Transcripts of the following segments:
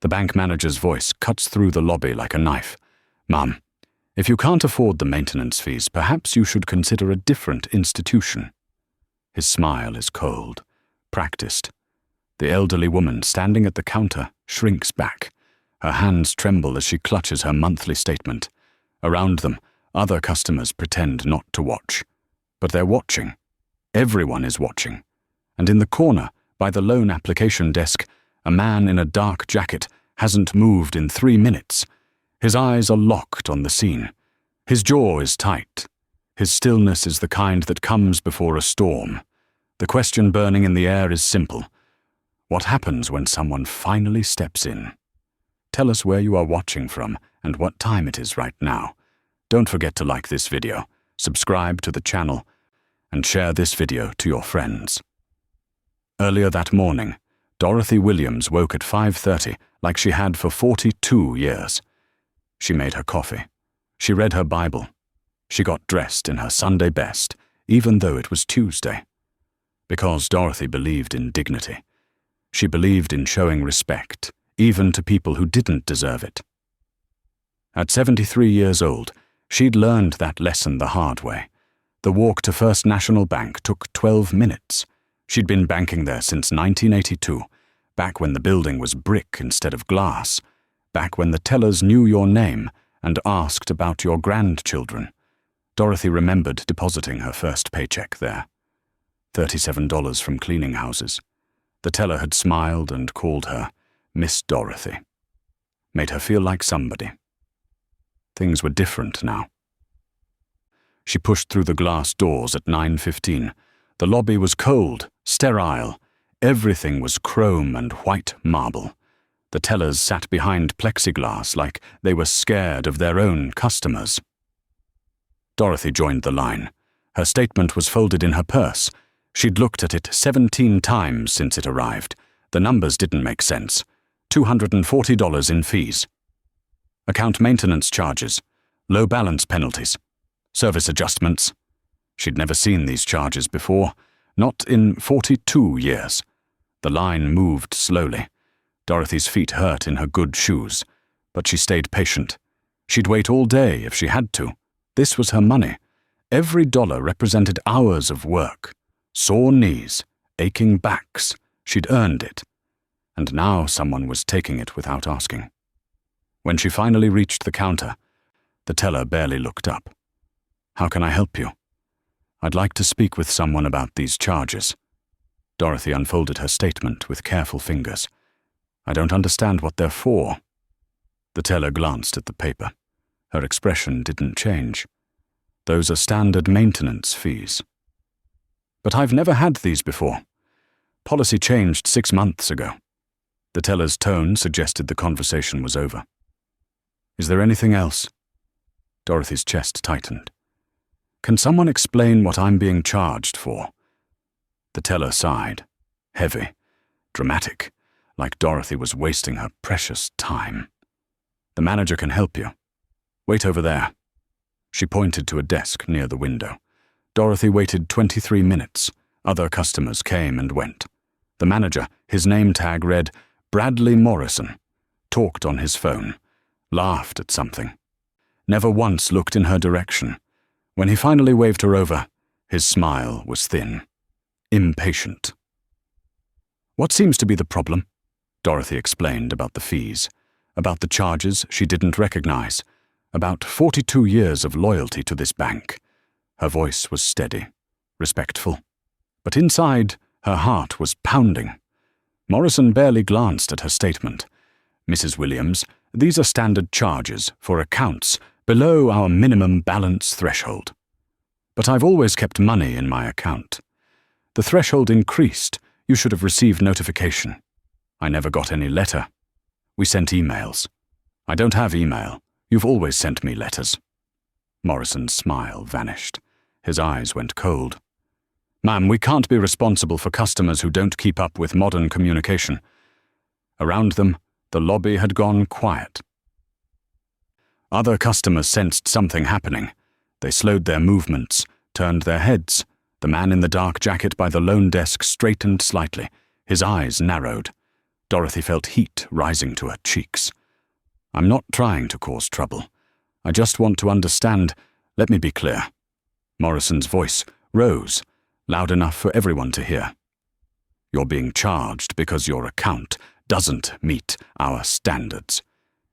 The bank manager's voice cuts through the lobby like a knife. "Ma'am, if you can't afford the maintenance fees, perhaps you should consider a different institution." His smile is cold, practiced. The elderly woman standing at the counter shrinks back. Her hands tremble as she clutches her monthly statement. Around them, other customers pretend not to watch. But they're watching. Everyone is watching. And in the corner, by the loan application desk, a man in a dark jacket hasn't moved in 3 minutes. His eyes are locked on the scene. His jaw is tight. His stillness is the kind that comes before a storm. The question burning in the air is simple. What happens when someone finally steps in? Tell us where you are watching from and what time it is right now. Don't forget to like this video, subscribe to the channel, and share this video to your friends. Earlier that morning, Dorothy Williams woke at 5:30 like she had for 42 years. She made her coffee. She read her Bible. She got dressed in her Sunday best, even though it was Tuesday. Because Dorothy believed in dignity. She believed in showing respect, even to people who didn't deserve it. At 73 years old, she'd learned that lesson the hard way. The walk to First National Bank took 12 minutes. She'd been banking there since 1982, back when the building was brick instead of glass, back when the tellers knew your name and asked about your grandchildren. Dorothy remembered depositing her first paycheck there. $37 from cleaning houses. The teller had smiled and called her Miss Dorothy. Made her feel like somebody. Things were different now. She pushed through the glass doors at 9:15. The lobby was cold, sterile. Everything was chrome and white marble. The tellers sat behind plexiglass like they were scared of their own customers. Dorothy joined the line. Her statement was folded in her purse. She'd looked at it 17 times since it arrived. The numbers didn't make sense. $240 in fees. Account maintenance charges, low balance penalties, service adjustments. She'd never seen these charges before, not in 42 years. The line moved slowly. Dorothy's feet hurt in her good shoes, but she stayed patient. She'd wait all day if she had to. This was her money. Every dollar represented hours of work. Sore knees, aching backs. She'd earned it. And now someone was taking it without asking. When she finally reached the counter, the teller barely looked up. "How can I help you?" "I'd like to speak with someone about these charges." Dorothy unfolded her statement with careful fingers. "I don't understand what they're for." The teller glanced at the paper. Her expression didn't change. "Those are standard maintenance fees." "But I've never had these before. Policy changed 6 months ago." The teller's tone suggested the conversation was over. "Is there anything else?" Dorothy's chest tightened. "Can someone explain what I'm being charged for?" The teller sighed. Heavy, dramatic, like Dorothy was wasting her precious time. "The manager can help you. Wait over there." She pointed to a desk near the window. Dorothy waited 23 minutes. Other customers came and went. The manager, his name tag read Bradley Morrison, talked on his phone, laughed at something. Never once looked in her direction. When he finally waved her over, his smile was thin, impatient. "What seems to be the problem?" Dorothy explained about the fees, about the charges she didn't recognize, about 42 years of loyalty to this bank. Her voice was steady, respectful. But inside, her heart was pounding. Morrison barely glanced at her statement. "Mrs. Williams, these are standard charges for accounts below our minimum balance threshold. But I've always kept money in my account. The threshold increased. You should have received notification. I never got any letter. We sent emails. I don't have email. You've always sent me letters." Morrison's smile vanished. His eyes went cold. "Ma'am, we can't be responsible for customers who don't keep up with modern communication." Around them, the lobby had gone quiet. Other customers sensed something happening. They slowed their movements, turned their heads. The man in the dark jacket by the loan desk straightened slightly. His eyes narrowed. Dorothy felt heat rising to her cheeks. I'm not trying to cause trouble. I just want to understand. Let me be clear. Morrison's voice rose, loud enough for everyone to hear. You're being charged because your account doesn't meet our standards.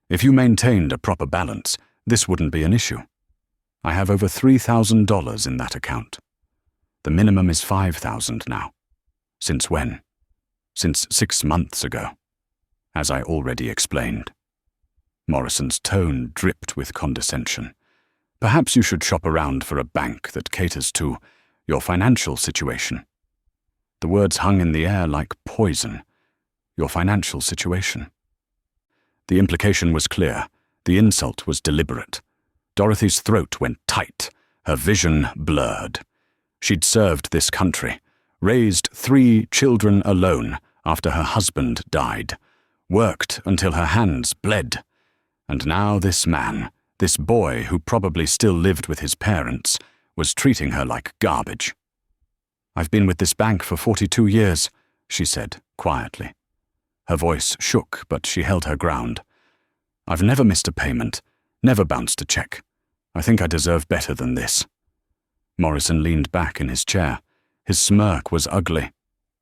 If you maintained a proper balance, this wouldn't be an issue. I have over $3,000 in that account. The minimum is $5,000 now. Since when? Since 6 months ago, as I already explained. Morrison's tone dripped with condescension. Perhaps you should shop around for a bank that caters to your financial situation. The words hung in the air like poison. Your financial situation. The implication was clear. The insult was deliberate. Dorothy's throat went tight, her vision blurred. She'd served this country, raised 3 children alone after her husband died, worked until her hands bled. And now this man, this boy who probably still lived with his parents, was treating her like garbage. I've been with this bank for 42 years, she said quietly. Her voice shook, but she held her ground. I've never missed a payment, never bounced a check. I think I deserve better than this. Morrison leaned back in his chair. His smirk was ugly.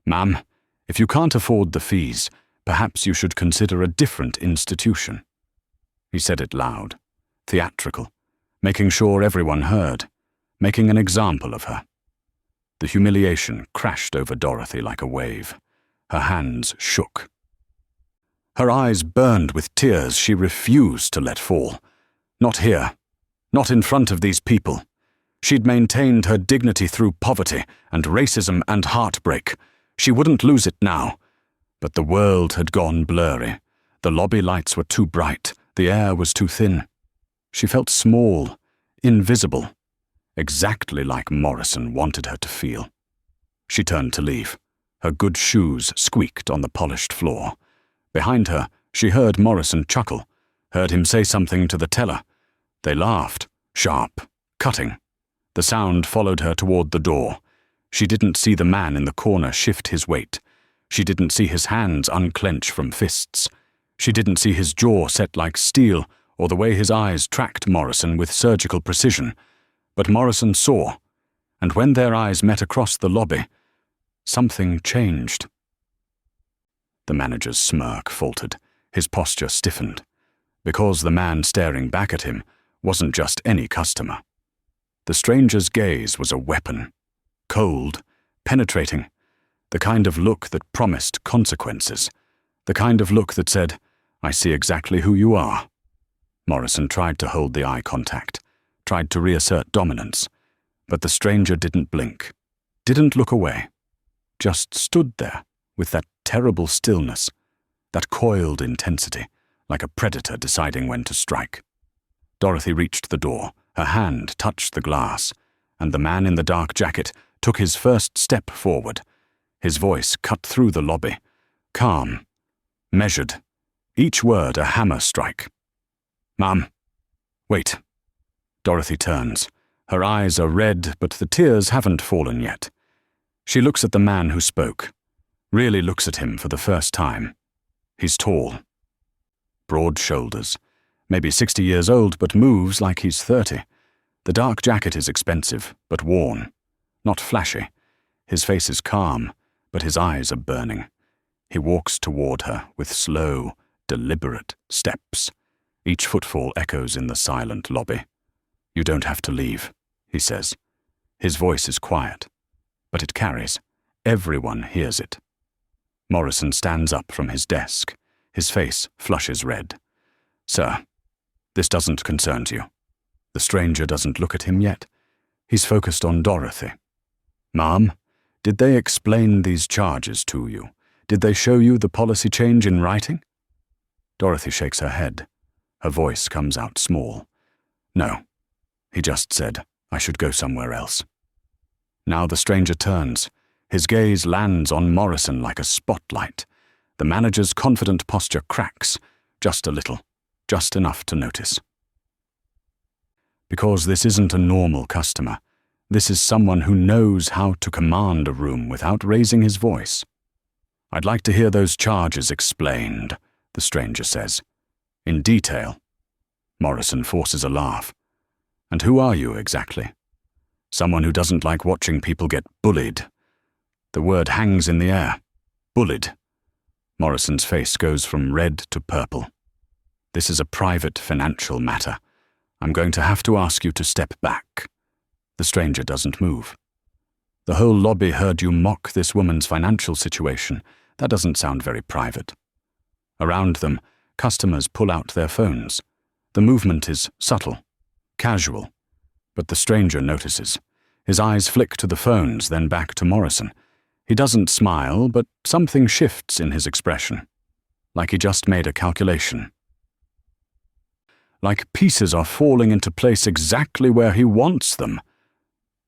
Ma'am, if you can't afford the fees, perhaps you should consider a different institution. He said it loud, theatrical, making sure everyone heard, making an example of her. The humiliation crashed over Dorothy like a wave. Her hands shook. Her eyes burned with tears she refused to let fall. Not here. Not in front of these people. She'd maintained her dignity through poverty and racism and heartbreak. She wouldn't lose it now. But the world had gone blurry. The lobby lights were too bright. The air was too thin. She felt small, invisible, exactly like Morrison wanted her to feel. She turned to leave. Her good shoes squeaked on the polished floor. Behind her, she heard Morrison chuckle, heard him say something to the teller. They laughed, sharp, cutting. The sound followed her toward the door. She didn't see the man in the corner shift his weight. She didn't see his hands unclench from fists. She didn't see his jaw set like steel or the way his eyes tracked Morrison with surgical precision. But Morrison saw, and when their eyes met across the lobby, something changed. The manager's smirk faltered. His posture stiffened. Because the man staring back at him wasn't just any customer. The stranger's gaze was a weapon. Cold, penetrating. The kind of look that promised consequences. The kind of look that said, I see exactly who you are. Morrison tried to hold the eye contact, tried to reassert dominance, but the stranger didn't blink, didn't look away, just stood there with that terrible stillness, that coiled intensity, like a predator deciding when to strike. Dorothy reached the door, her hand touched the glass, and the man in the dark jacket took his first step forward. His voice cut through the lobby, calm, measured, each word a hammer strike. Ma'am, wait. Dorothy turns. Her eyes are red, but the tears haven't fallen yet. She looks at the man who spoke, really looks at him for the first time. He's tall, broad shoulders, maybe 60 years old, but moves like he's 30. The dark jacket is expensive, but worn, not flashy. His face is calm, but his eyes are burning. He walks toward her with slow, deliberate steps. Each footfall echoes in the silent lobby. You don't have to leave, he says. His voice is quiet, but it carries. Everyone hears it. Morrison stands up from his desk. His face flushes red. Sir, this doesn't concern you. The stranger doesn't look at him yet. He's focused on Dorothy. Ma'am, did they explain these charges to you? Did they show you the policy change in writing? Dorothy shakes her head. Her voice comes out small. No. He just said, I should go somewhere else. Now the stranger turns. His gaze lands on Morrison like a spotlight. The manager's confident posture cracks, just a little, just enough to notice. Because this isn't a normal customer. This is someone who knows how to command a room without raising his voice. "I'd like to hear those charges explained," the stranger says. "In detail." Morrison forces a laugh. "And who are you exactly?" "Someone who doesn't like watching people get bullied." The word hangs in the air. Bullied. Morrison's face goes from red to purple. "This is a private financial matter. I'm going to have to ask you to step back." The stranger doesn't move. "The whole lobby heard you mock this woman's financial situation. That doesn't sound very private." Around them, customers pull out their phones. The movement is subtle, casual, but the stranger notices. His eyes flick to the phones, then back to Morrison. He doesn't smile, but something shifts in his expression, like he just made a calculation. Like pieces are falling into place exactly where he wants them.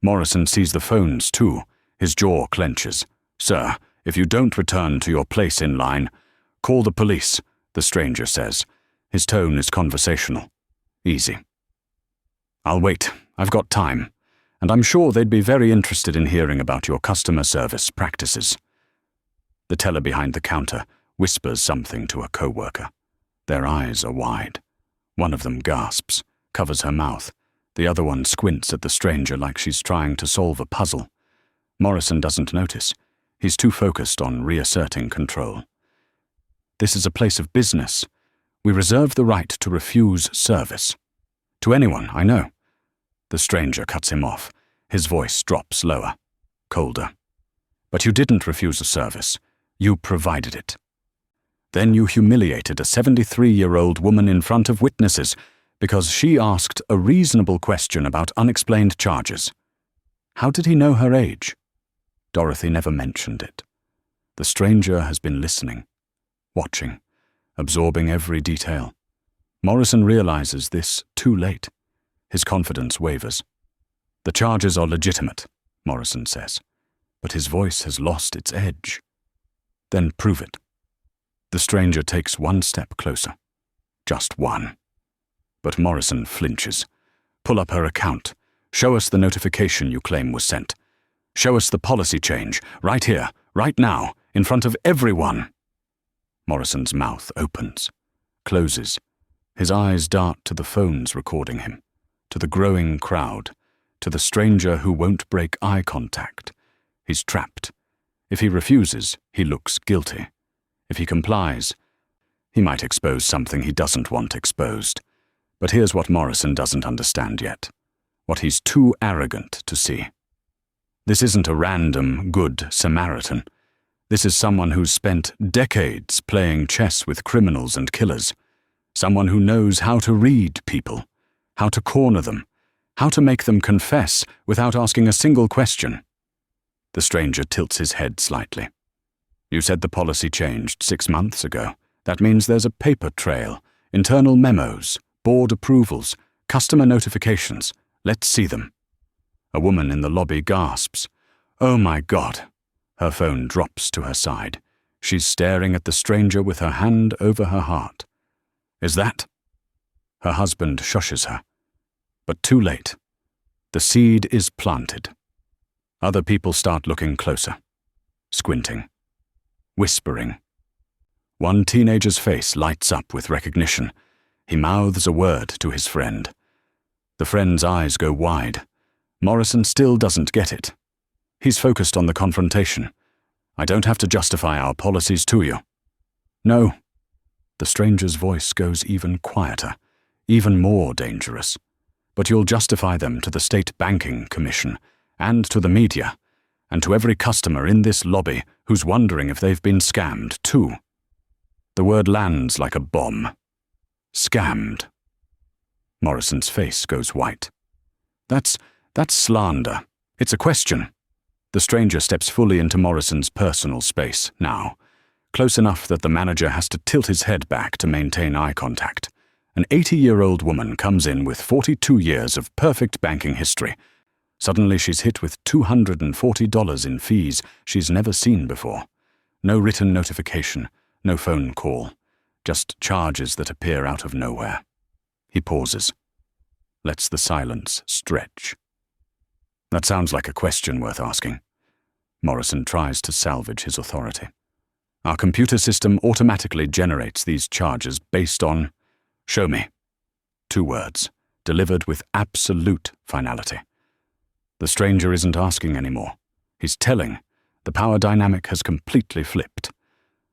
Morrison sees the phones too. His jaw clenches. "Sir, if you don't return to your place in line, call the police," the stranger says. His tone is conversational. "Easy." "I'll wait. I've got time. And I'm sure they'd be very interested in hearing about your customer service practices." The teller behind the counter whispers something to a coworker. Their eyes are wide. One of them gasps, covers her mouth. The other one squints at the stranger like she's trying to solve a puzzle. Morrison doesn't notice. He's too focused on reasserting control. "This is a place of business. We reserve the right to refuse service. To anyone, I know." The stranger cuts him off. His voice drops lower, colder. "But you didn't refuse a service. You provided it. Then you humiliated a 73-year-old woman in front of witnesses because she asked a reasonable question about unexplained charges. How did he know her age?" Dorothy never mentioned it. The stranger has been listening, watching, absorbing every detail. Morrison realizes this too late. His confidence wavers. "The charges are legitimate," Morrison says, but his voice has lost its edge. "Then prove it." The stranger takes one step closer. Just one. But Morrison flinches. "Pull up her account. Show us the notification you claim was sent. Show us the policy change, right here, right now, in front of everyone." Morrison's mouth opens, closes. His eyes dart to the phones recording him, to the growing crowd, to the stranger who won't break eye contact. He's trapped. If he refuses, he looks guilty. If he complies, he might expose something he doesn't want exposed. But here's what Morrison doesn't understand yet, what he's too arrogant to see. This isn't a random good Samaritan. This is someone who's spent decades playing chess with criminals and killers, someone who knows how to read people, how to corner them, how to make them confess without asking a single question. The stranger tilts his head slightly. "You said the policy changed 6 months ago. That means there's a paper trail, internal memos, board approvals, customer notifications. Let's see them." A woman in the lobby gasps. "Oh my God." Her phone drops to her side. She's staring at the stranger with her hand over her heart. "Is that?" Her husband shushes her. But too late. The seed is planted. Other people start looking closer, squinting, whispering. One teenager's face lights up with recognition. He mouths a word to his friend. The friend's eyes go wide. Morrison still doesn't get it. He's focused on the confrontation. "I don't have to justify our policies to you." "No." The stranger's voice goes even quieter, even more dangerous. "But you'll justify them to the State Banking Commission, and to the media, and to every customer in this lobby who's wondering if they've been scammed too." The word lands like a bomb. Scammed. Morrison's face goes white. That's slander. It's a question." The stranger steps fully into Morrison's personal space now, close enough that the manager has to tilt his head back to maintain eye contact. An 80-year-old woman comes in with 42 years of perfect banking history. Suddenly she's hit with $240 in fees she's never seen before. No written notification, no phone call, just charges that appear out of nowhere. He pauses, lets the silence stretch. "That sounds like a question worth asking." Morrison tries to salvage his authority. Our computer system automatically generates these charges based on, show me. 2 words, delivered with absolute finality. The stranger isn't asking anymore. He's telling. The power dynamic has completely flipped.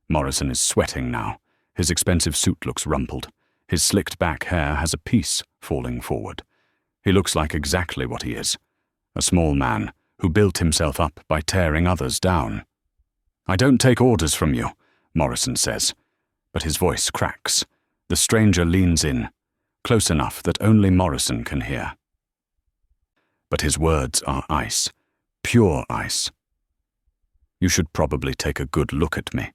Morrison is sweating now. His expensive suit looks rumpled. His slicked back hair has a piece falling forward. He looks like exactly what he is. A small man who built himself up by tearing others down. I don't take orders from you, Morrison says, but his voice cracks. The stranger leans in, close enough that only Morrison can hear. But his words are ice, pure ice. You should probably take a good look at me.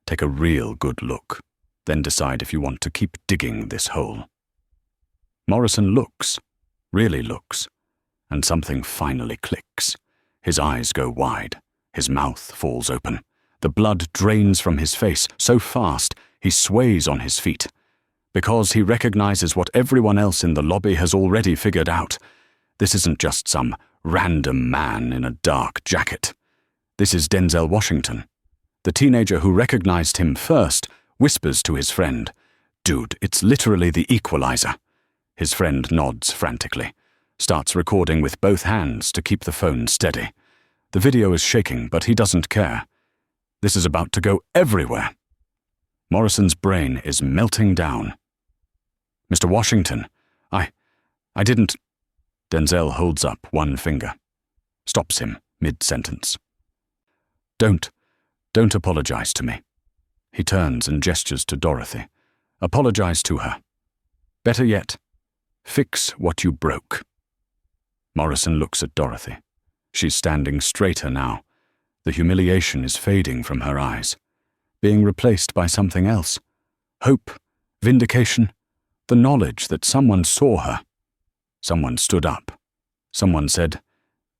Take a real good look, then decide if you want to keep digging this hole. Morrison looks, really looks, and something finally clicks. His eyes go wide. His mouth falls open. The blood drains from his face so fast he sways on his feet. Because he recognizes what everyone else in the lobby has already figured out. This isn't just some random man in a dark jacket. This is Denzel Washington. The teenager who recognized him first whispers to his friend, "Dude, it's literally the equalizer." His friend nods frantically, starts recording with both hands to keep the phone steady. The video is shaking, but he doesn't care. This is about to go everywhere. Morrison's brain is melting down. Mr. Washington, I didn't... Denzel holds up one finger, stops him mid-sentence. Don't apologize to me. He turns and gestures to Dorothy. Apologize to her. Better yet, fix what you broke. Morrison looks at Dorothy. She's standing straighter now. The humiliation is fading from her eyes, being replaced by something else. Hope, vindication, the knowledge that someone saw her. Someone stood up. Someone said,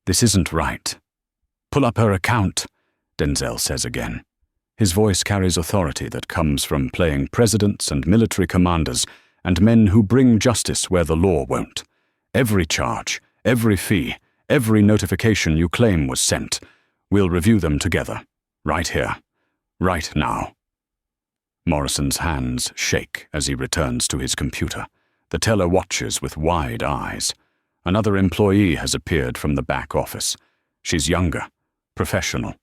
"This isn't right." "Pull up her account," Denzel says again. His voice carries authority that comes from playing presidents and military commanders and men who bring justice where the law won't. Every charge, every fee, every notification you claim was sent. We'll review them together. Right here. Right now. Morrison's hands shake as he returns to his computer. The teller watches with wide eyes. Another employee has appeared from the back office. She's younger, professional.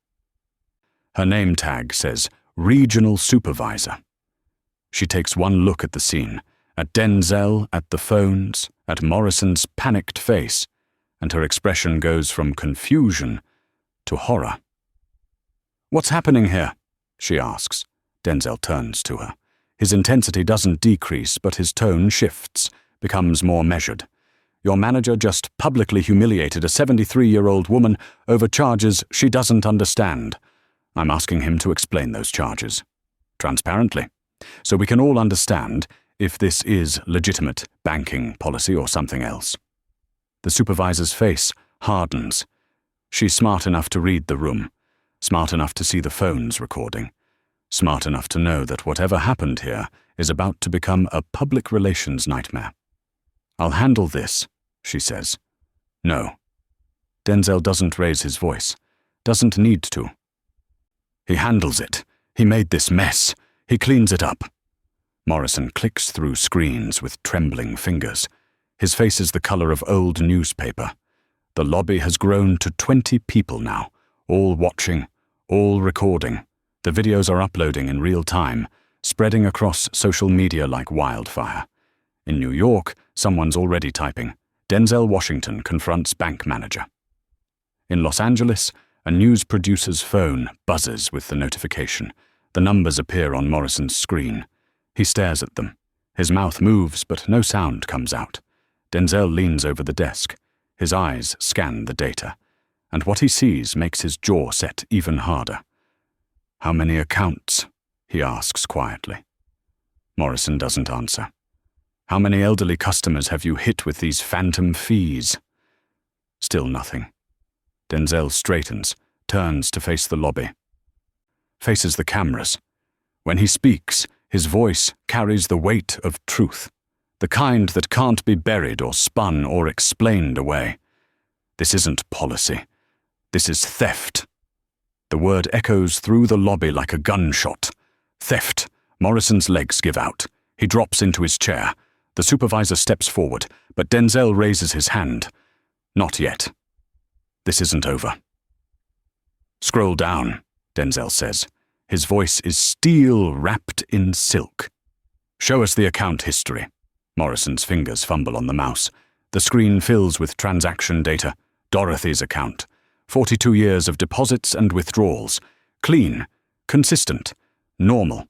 Her name tag says Regional Supervisor. She takes one look at the scene, at Denzel, at the phones, at Morrison's panicked face, and her expression goes from confusion to horror. "What's happening here?" she asks. Denzel turns to her. His intensity doesn't decrease, but his tone shifts, becomes more measured. "Your manager just publicly humiliated a 73-year-old woman over charges she doesn't understand. I'm asking him to explain those charges. Transparently. So we can all understand if this is legitimate banking policy or something else." The supervisor's face hardens. She's smart enough to read the room, smart enough to see the phones recording, smart enough to know that whatever happened here is about to become a public relations nightmare. "I'll handle this," she says. "No." Denzel doesn't raise his voice, doesn't need to. "He handles it. He made this mess. He cleans it up." Morrison clicks through screens with trembling fingers. His face is the color of old newspaper. The lobby has grown to 20 people now, all watching, all recording. The videos are uploading in real time, spreading across social media like wildfire. In New York, someone's already typing, "Denzel Washington confronts bank manager." In Los Angeles, a news producer's phone buzzes with the notification. The numbers appear on Morrison's screen. He stares at them. His mouth moves, but no sound comes out. Denzel leans over the desk. His eyes scan the data, and what he sees makes his jaw set even harder. "How many accounts?" he asks quietly. Morrison doesn't answer. "How many elderly customers have you hit with these phantom fees?" Still nothing. Denzel straightens, turns to face the lobby. Faces the cameras. When he speaks, his voice carries the weight of truth, the kind that can't be buried or spun or explained away. This isn't policy. This is theft. The word echoes through the lobby like a gunshot. Theft. Morrison's legs give out. He drops into his chair. The supervisor steps forward, but Denzel raises his hand. Not yet. This isn't over. Scroll down, Denzel says. His voice is steel wrapped in silk. Show us the account history. Morrison's fingers fumble on the mouse. The screen fills with transaction data. Dorothy's account. 42 years of deposits and withdrawals. Clean. Consistent. Normal.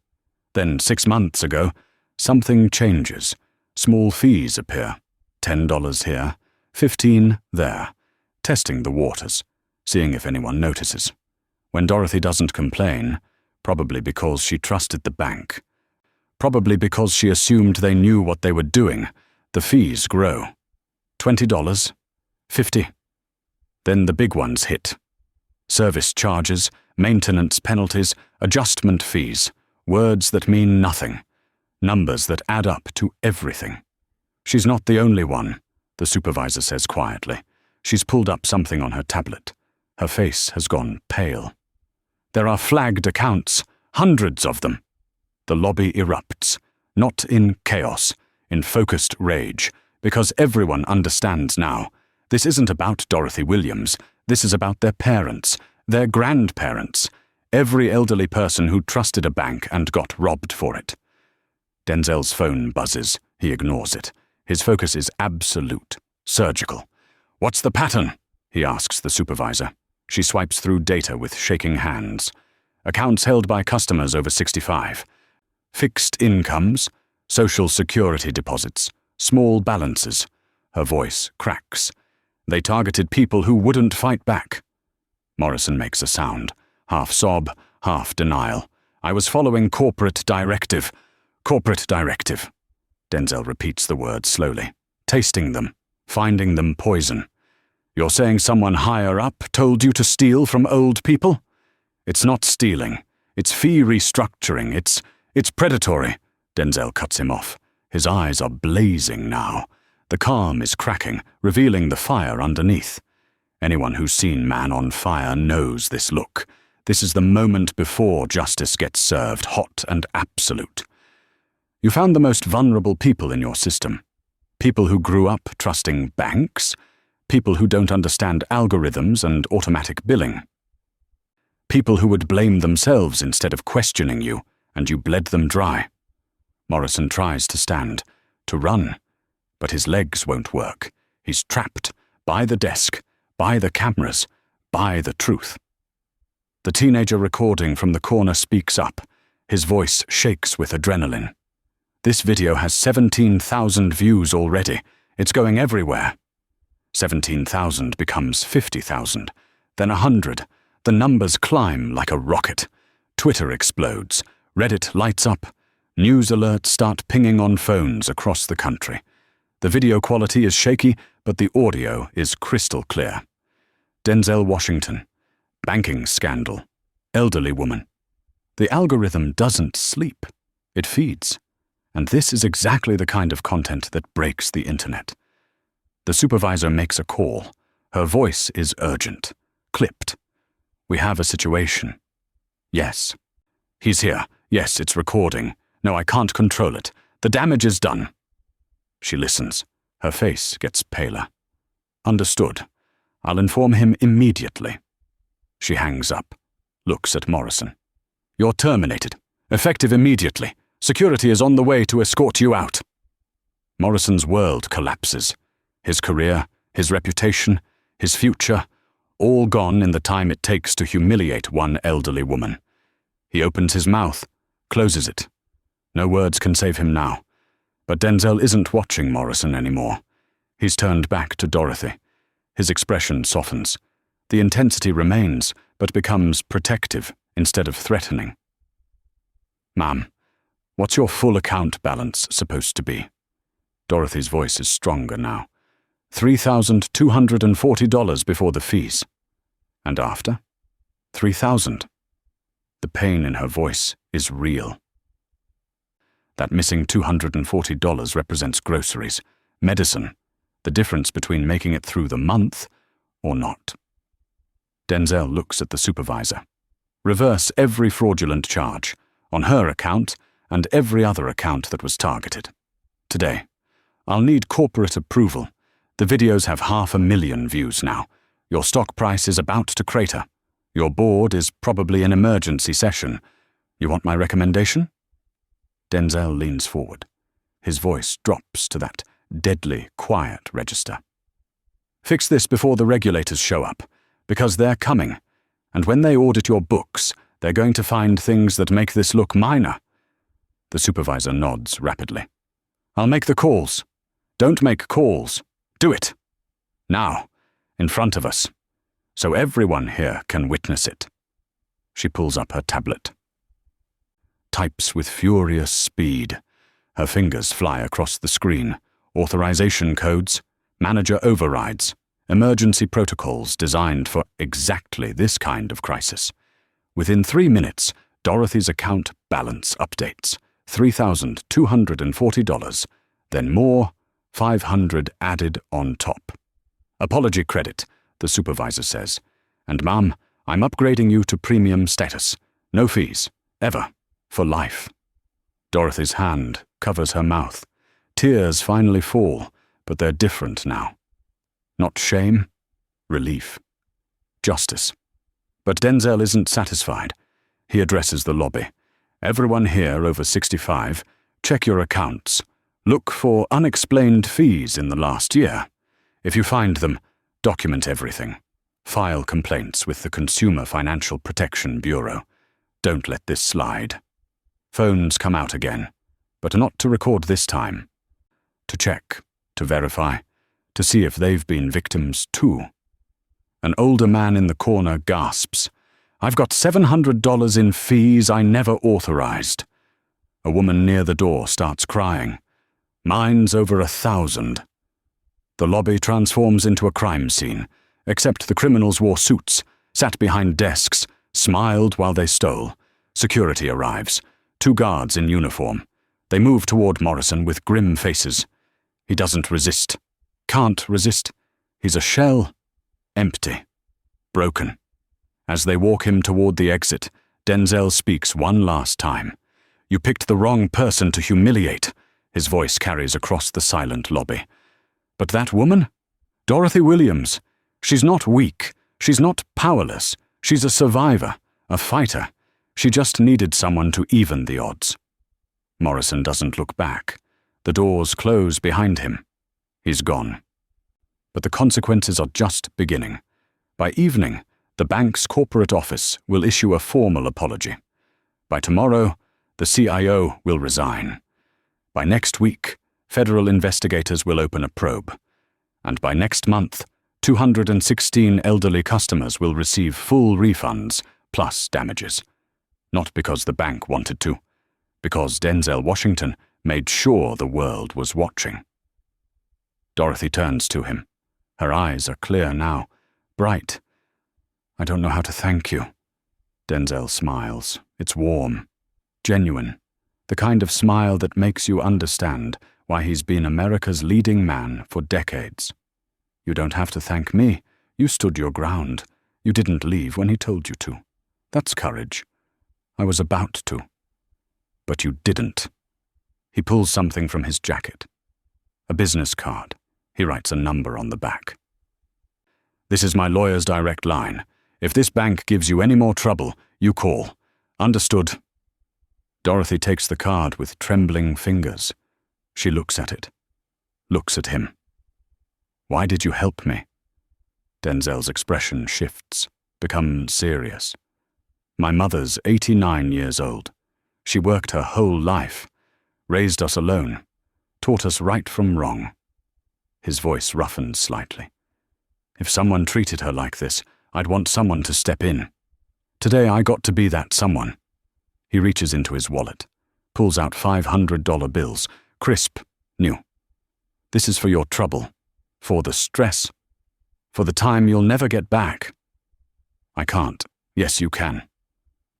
Then 6 months ago, something changes. Small fees appear. $10 here, 15 there. Testing the waters, seeing if anyone notices. When Dorothy doesn't complain, probably because she trusted the bank. Probably because she assumed they knew what they were doing, the fees grow. $20, 50. Then the big ones hit. Service charges, maintenance penalties, adjustment fees, words that mean nothing, numbers that add up to everything. She's not the only one, the supervisor says quietly. She's pulled up something on her tablet. Her face has gone pale. There are flagged accounts, hundreds of them. The lobby erupts, not in chaos, in focused rage, because everyone understands now. This isn't about Dorothy Williams. This is about their parents, their grandparents, every elderly person who trusted a bank and got robbed for it. Denzel's phone buzzes. He ignores it. His focus is absolute, surgical. What's the pattern? He asks the supervisor. She swipes through data with shaking hands. Accounts held by customers over 65. Fixed incomes, Social Security deposits, small balances. Her voice cracks. They targeted people who wouldn't fight back. Morrison makes a sound, half sob, half denial. I was following corporate directive. Corporate directive. Denzel repeats the words slowly, tasting them, finding them poison. You're saying someone higher up told you to steal from old people? It's not stealing. It's fee restructuring. It's predatory. Denzel cuts him off. His eyes are blazing now. The calm is cracking, revealing the fire underneath. Anyone who's seen Man on Fire knows this look. This is the moment before justice gets served, hot and absolute. You found the most vulnerable people in your system. People who grew up trusting banks. People who don't understand algorithms and automatic billing. People who would blame themselves instead of questioning you, and you bled them dry. Morrison tries to stand, to run, but his legs won't work. He's trapped, by the desk, by the cameras, by the truth. The teenager recording from the corner speaks up. His voice shakes with adrenaline. This video has 17,000 views already. It's going everywhere. 17,000 becomes 50,000, then 100. The numbers climb like a rocket. Twitter explodes. Reddit lights up. News alerts start pinging on phones across the country. The video quality is shaky, but the audio is crystal clear. Denzel Washington. Banking scandal. Elderly woman. The algorithm doesn't sleep. It feeds. And this is exactly the kind of content that breaks the internet. The supervisor makes a call. Her voice is urgent, clipped. We have a situation. Yes. He's here. Yes, it's recording. No, I can't control it. The damage is done. She listens. Her face gets paler. Understood. I'll inform him immediately. She hangs up, looks at Morrison. You're terminated. Effective immediately. Security is on the way to escort you out. Morrison's world collapses. His career, his reputation, his future, all gone in the time it takes to humiliate one elderly woman. He opens his mouth, closes it. No words can save him now. But Denzel isn't watching Morrison anymore. He's turned back to Dorothy. His expression softens. The intensity remains, but becomes protective instead of threatening. Ma'am, what's your full account balance supposed to be? Dorothy's voice is stronger now. $3,240 before the fees. And after? $3,000. The pain in her voice is real. That missing $240 represents groceries, medicine, the difference between making it through the month or not. Denzel looks at the supervisor. Reverse every fraudulent charge, on her account and every other account that was targeted. Today. I'll need corporate approval. The videos have 500,000 views now. Your stock price is about to crater. Your board is probably in emergency session. You want my recommendation? Denzel leans forward. His voice drops to that deadly quiet register. Fix this before the regulators show up, because they're coming, and when they audit your books, they're going to find things that make this look minor. The supervisor nods rapidly. I'll make the calls. Don't make calls. Do it. Now, in front of us, so everyone here can witness it. She pulls up her tablet. Types with furious speed. Her fingers fly across the screen. Authorization codes, manager overrides, emergency protocols designed for exactly this kind of crisis. Within 3 minutes, Dorothy's account balance updates. $3,240, then more, $500 added on top. Apology credit, the supervisor says. And ma'am, I'm upgrading you to premium status. No fees, ever, for life. Dorothy's hand covers her mouth. Tears finally fall, but they're different now. Not shame, relief. Justice. But Denzel isn't satisfied. He addresses the lobby. Everyone here over 65, check your accounts. Look for unexplained fees in the last year. If you find them, document everything. File complaints with the Consumer Financial Protection Bureau. Don't let this slide. Phones come out again, but not to record this time. To check, to verify, to see if they've been victims too. An older man in the corner gasps, I've got $700 in fees I never authorized. A woman near the door starts crying. Mine's over 1,000. The lobby transforms into a crime scene, except the criminals wore suits, sat behind desks, smiled while they stole. Security arrives. 2 guards in uniform. They move toward Morrison with grim faces. He doesn't resist. Can't resist. He's a shell. Empty. Broken. As they walk him toward the exit, Denzel speaks one last time. You picked the wrong person to humiliate. His voice carries across the silent lobby. But that woman? Dorothy Williams. She's not weak. She's not powerless. She's a survivor, a fighter. She just needed someone to even the odds. Morrison doesn't look back. The doors close behind him. He's gone. But the consequences are just beginning. By evening, the bank's corporate office will issue a formal apology. By tomorrow, the CIO will resign. By next week, federal investigators will open a probe. And by next month, 216 elderly customers will receive full refunds plus damages. Not because the bank wanted to, because Denzel Washington made sure the world was watching. Dorothy turns to him. Her eyes are clear now, bright. I don't know how to thank you. Denzel smiles. It's warm, genuine, the kind of smile that makes you understand why he's been America's leading man for decades. You don't have to thank me. You stood your ground. You didn't leave when he told you to. That's courage. I was about to. But you didn't. He pulls something from his jacket. A business card. He writes a number on the back. This is my lawyer's direct line. If this bank gives you any more trouble, you call. Understood? Dorothy takes the card with trembling fingers. She looks at it. Looks at him. Why did you help me? Denzel's expression shifts, becomes serious. My mother's 89 years old. She worked her whole life, raised us alone, taught us right from wrong. His voice roughened slightly. If someone treated her like this, I'd want someone to step in. Today I got to be that someone. He reaches into his wallet, pulls out $500 bills, crisp, new. This is for your trouble, for the stress, for the time you'll never get back. I can't. Yes, you can.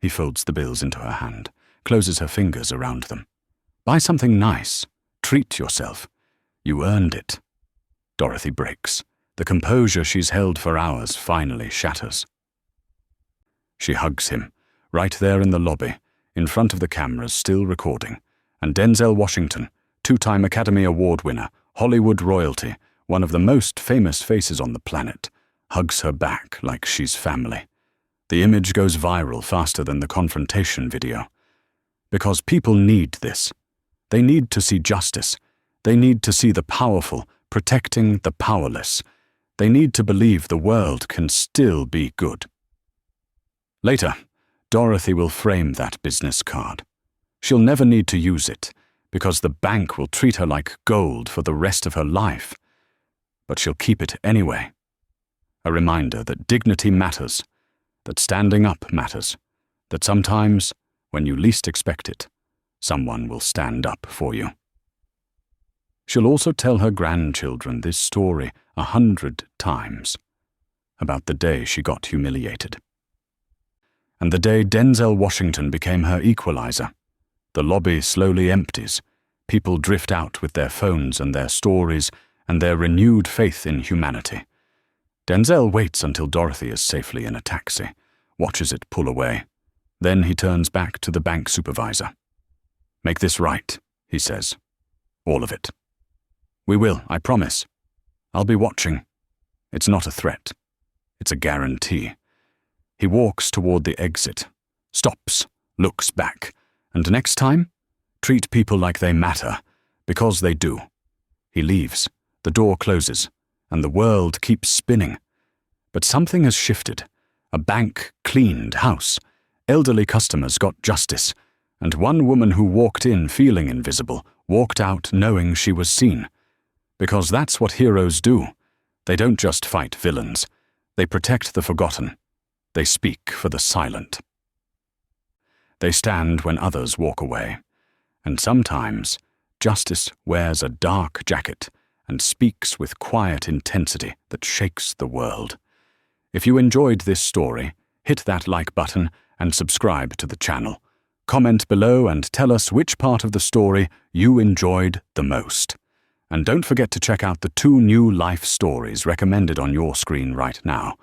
He folds the bills into her hand, closes her fingers around them. Buy something nice. Treat yourself. You earned it. Dorothy breaks. The composure she's held for hours finally shatters. She hugs him, right there in the lobby, in front of the cameras still recording, and Denzel Washington, two-time Academy Award winner, Hollywood royalty, one of the most famous faces on the planet, hugs her back like she's family. The image goes viral faster than the confrontation video. Because people need this. They need to see justice. They need to see the powerful protecting the powerless. They need to believe the world can still be good. Later, Dorothy will frame that business card. She'll never need to use it, because the bank will treat her like gold for the rest of her life. But she'll keep it anyway. A reminder that dignity matters, that standing up matters, that sometimes, when you least expect it, someone will stand up for you. She'll also tell her grandchildren this story 100 times, about the day she got humiliated. And the day Denzel Washington became her equalizer. The lobby slowly empties. People drift out with their phones and their stories and their renewed faith in humanity. Denzel waits until Dorothy is safely in a taxi, watches it pull away. Then he turns back to the bank supervisor. "Make this right," he says. "All of it." "We will, I promise. I'll be watching." It's not a threat. It's a guarantee. He walks toward the exit, stops, looks back, and next time, treat people like they matter, because they do. He leaves, the door closes, and the world keeps spinning. But something has shifted. A bank cleaned house. Elderly customers got justice, and one woman who walked in feeling invisible walked out knowing she was seen. Because that's what heroes do. They don't just fight villains. They protect the forgotten. They speak for the silent. They stand when others walk away. And sometimes, justice wears a dark jacket and speaks with quiet intensity that shakes the world. If you enjoyed this story, hit that like button and subscribe to the channel. Comment below and tell us which part of the story you enjoyed the most. And don't forget to check out the 2 new life stories recommended on your screen right now.